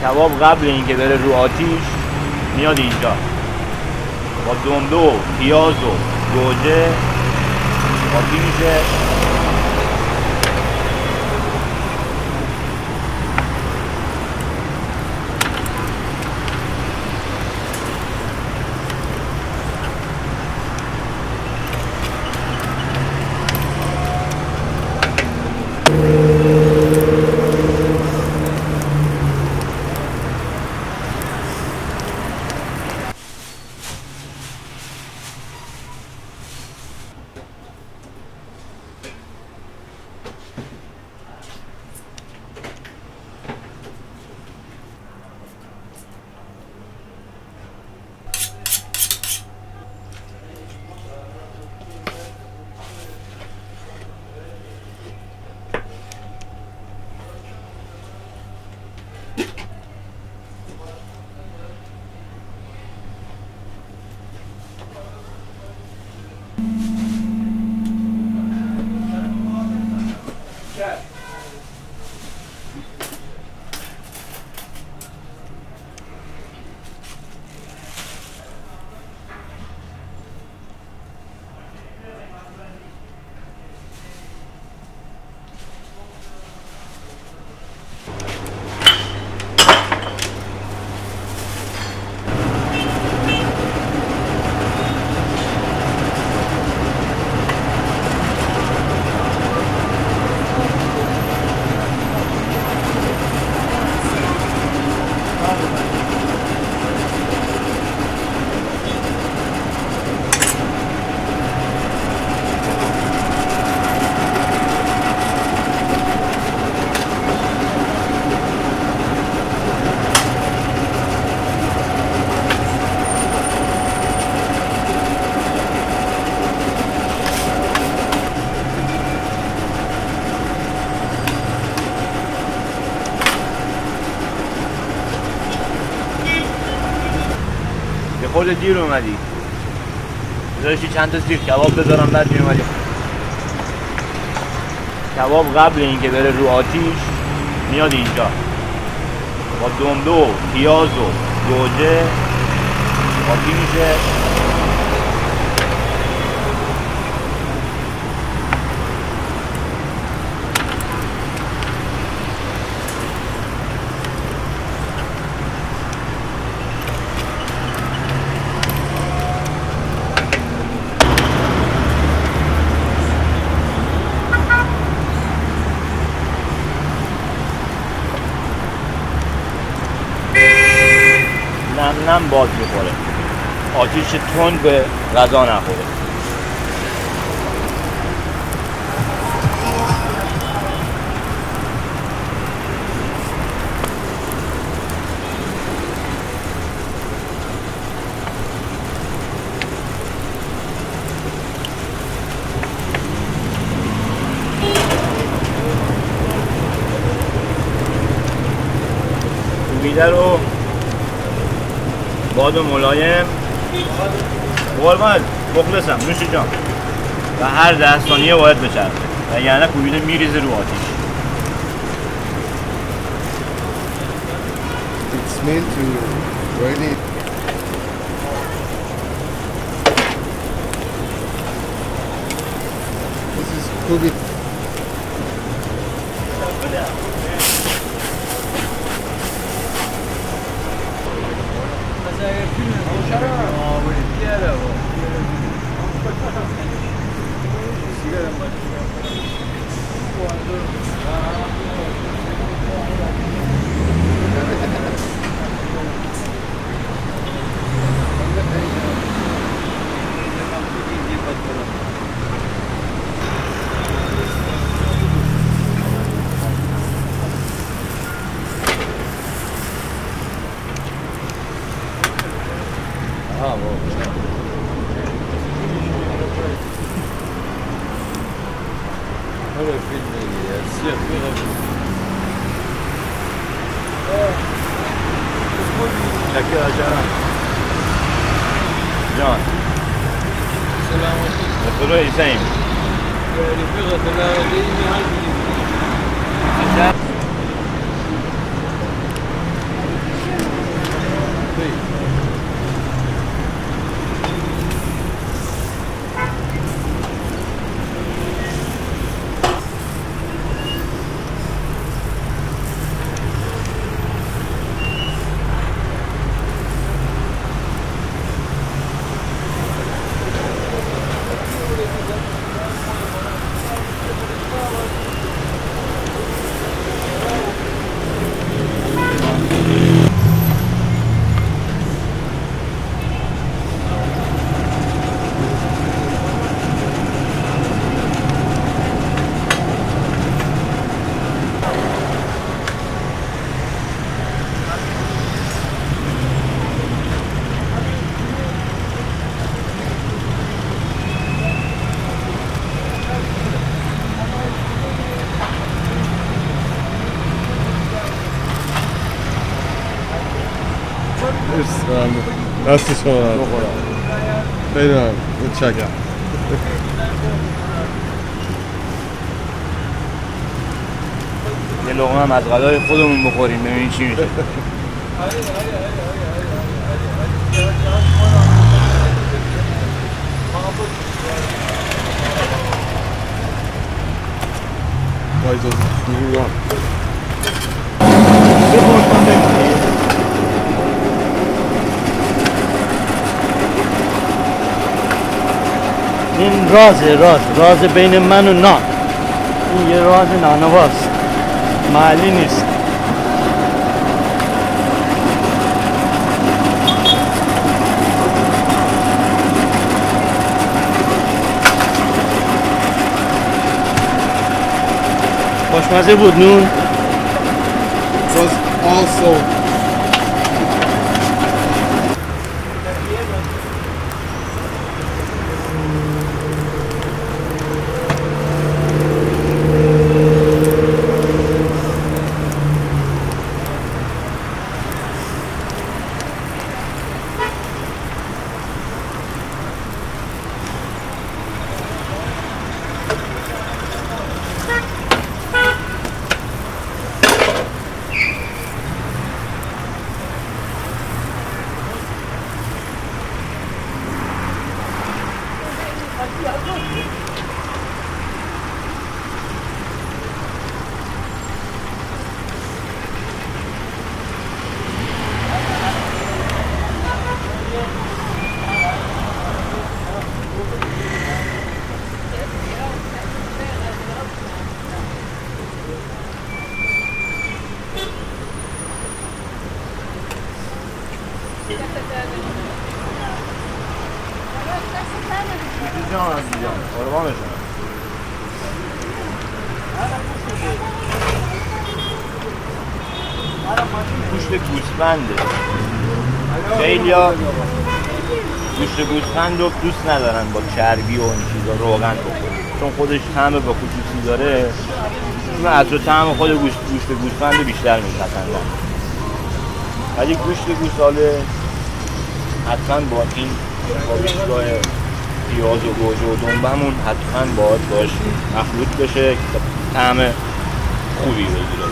کباب قبل اینکه بره رو آتیش میاد اینجا با دنبه و پیاز و گوجه قاطی میشه. خود دیر اومدی بذارشی چند تا سیخ کباب بذارم بعد میومدی. کباب قبل اینکه بره رو آتیش میاد اینجا با دنبه و پیاز و گوجه قاطی میشه. نم باز میخوره آتیش تند به غذا نخوره. میده رو باد و ملایم قربان مخلصم نوش جان و هر 10 ثانیه باید بچرخه وگرنه کوبیده میریزه رو آتیش. It's meant to really this is cooked. شکر جان جان سلام علیکم. خدا ایساییم رفیقت العالی مرسی ممنون. دست شما درد. خیلی ممنون. متشکرم. یه لقمه هم از غذای خودمون بخوریم ببینیم چی میشه. با اجازه میرم. این راز بین من و نان. این یه راز نانواست، محلی نیست. خوشمزه بود نون. It was also جان عزیزم قربانشون. گوشت گوسفنده. خیلیا گوشت گوسفند رو دوست ندارن با چربی و این چیزا روغن بخورن، چون خودش طعم با خصوصی داره. از طعم خود گوشت گوسفند بیشتر میپسندن. ولی گوشت گوساله حتما با این با بیشگاه پیاز و گوجه و دنبمون حتما باید باش مخلوط بشه که طعم خوبی بگیره.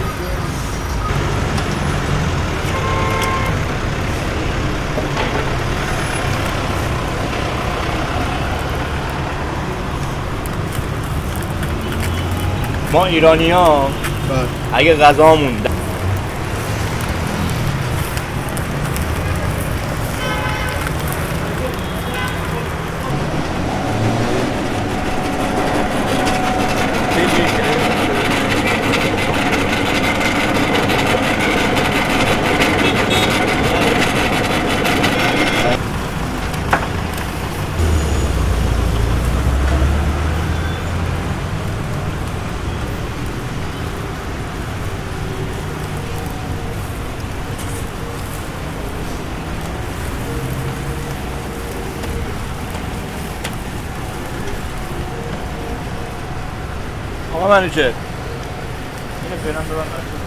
ما ایرانی ها اگه غذامون آقا منوچهر اینو فعلا ببند.